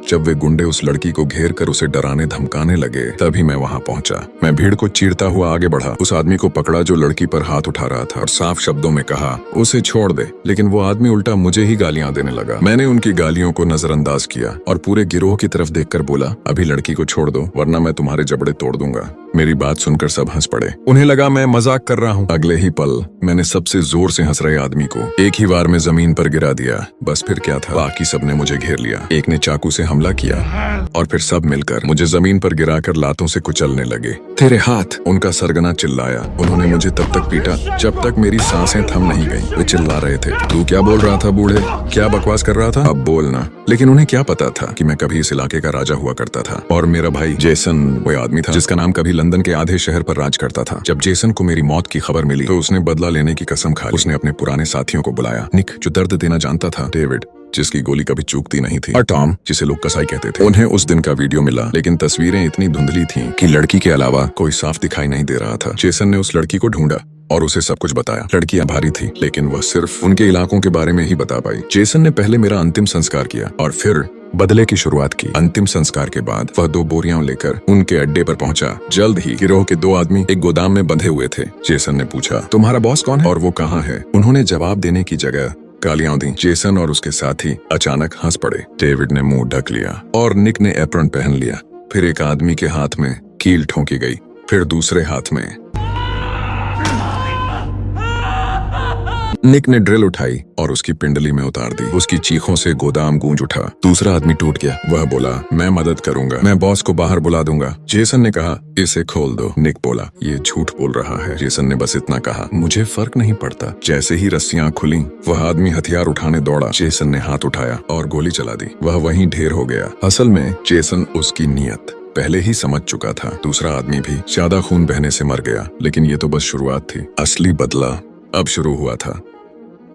जब वे गुंडे उस लड़की को घेर कर उसे डराने धमकाने लगे तभी मैं वहां पहुंचा। मैं भीड़ को चीरता हुआ आगे बढ़ा, उस आदमी को पकड़ा जो लड़की पर हाथ उठा रहा था और साफ शब्दों में कहा उसे छोड़ दे, लेकिन वो आदमी उल्टा मुझे ही गालियां देने लगा। मैंने उनकी गालियों को नजरअंदाज किया और पूरे गिरोह की तरफ देखकर बोला, अभी लड़की को छोड़ दो वरना मैं तुम्हारे जबड़े तोड़ दूंगा। मेरी बात सुनकर सब हंस पड़े, उन्हें लगा मैं मजाक कर रहा हूँ। अगले ही पल मैंने सबसे जोर से हंस रहे आदमी को एक ही बार में जमीन पर गिरा दिया। बस फिर क्या था, बाकी सबने मुझे घेर लिया। एक ने चाकू से हमला किया और फिर सब मिलकर मुझे जमीन पर गिराकर लातों से कुचलने लगे। तेरे हाथ, उनका सरगना चिल्लाया। उन्होंने मुझे तब तक पीटा जब तक मेरी सांसें थम नहीं गईं। वे चिल्ला रहे थे, तू क्या बोल रहा था बूढ़े, क्या बकवास कर रहा था, अब बोलना। लेकिन उन्हें क्या पता था कि मैं कभी इस इलाके का राजा हुआ करता था और मेरा भाई जेसन वो आदमी था जिसका नाम कभी लंदन के आधे शहर पर राज करता था। जब जेसन को मेरी मौत की खबर मिली तो उसने बदला लेने की कसम खा ली। उसने अपने पुराने साथियों को बुलाया, निक जो दर्द देना जानता था, डेविड जिसकी गोली कभी चूकती नहीं थी, और टॉम जिसे लोग कसाई कहते थे। उन्हें उस दिन का वीडियो मिला, लेकिन तस्वीरें इतनी धुंधली थीं कि लड़की के अलावा कोई साफ दिखाई नहीं दे रहा था। जेसन ने उस लड़की को ढूंढा और उसे सब कुछ बताया। लड़की आभारी थी, लेकिन वह सिर्फ उनके इलाकों के बारे में ही बता पाई। जेसन ने पहले मेरा अंतिम संस्कार किया और फिर बदले की शुरुआत की। अंतिम संस्कार के बाद वह 2 बोरियां लेकर उनके अड्डे पर पहुंचा। जल्द ही गिरोह के 2 आदमी एक गोदाम में बंधे हुए थे। जेसन ने पूछा, तुम्हारा बॉस कौन है और वो कहाँ है? उन्होंने जवाब देने की जगह गालियां दी। जेसन और उसके साथी अचानक हंस पड़े। डेविड ने मुंह ढक लिया और निक ने एप्रन पहन लिया। फिर एक आदमी के हाथ में कील ठोंकी गई, फिर दूसरे हाथ में निक ने ड्रिल उठाई और उसकी पिंडली में उतार दी। उसकी चीखों से गोदाम गूंज उठा। दूसरा आदमी टूट गया। वह बोला, मैं मदद करूंगा, मैं बॉस को बाहर बुला दूंगा। जेसन ने कहा, इसे खोल दो। निक बोला, ये झूठ बोल रहा है। जेसन ने बस इतना कहा, मुझे फर्क नहीं पड़ता। जैसे ही रस्सियां खुली वह आदमी हथियार उठाने दौड़ा। जेसन ने हाथ उठाया और गोली चला दी। वह वहीं ढेर हो गया। असल में जेसन उसकी नीयत पहले ही समझ चुका था। दूसरा आदमी भी ज्यादा खून बहने से मर गया, लेकिन ये तो बस शुरुआत थी। असली बदला अब शुरू हुआ था।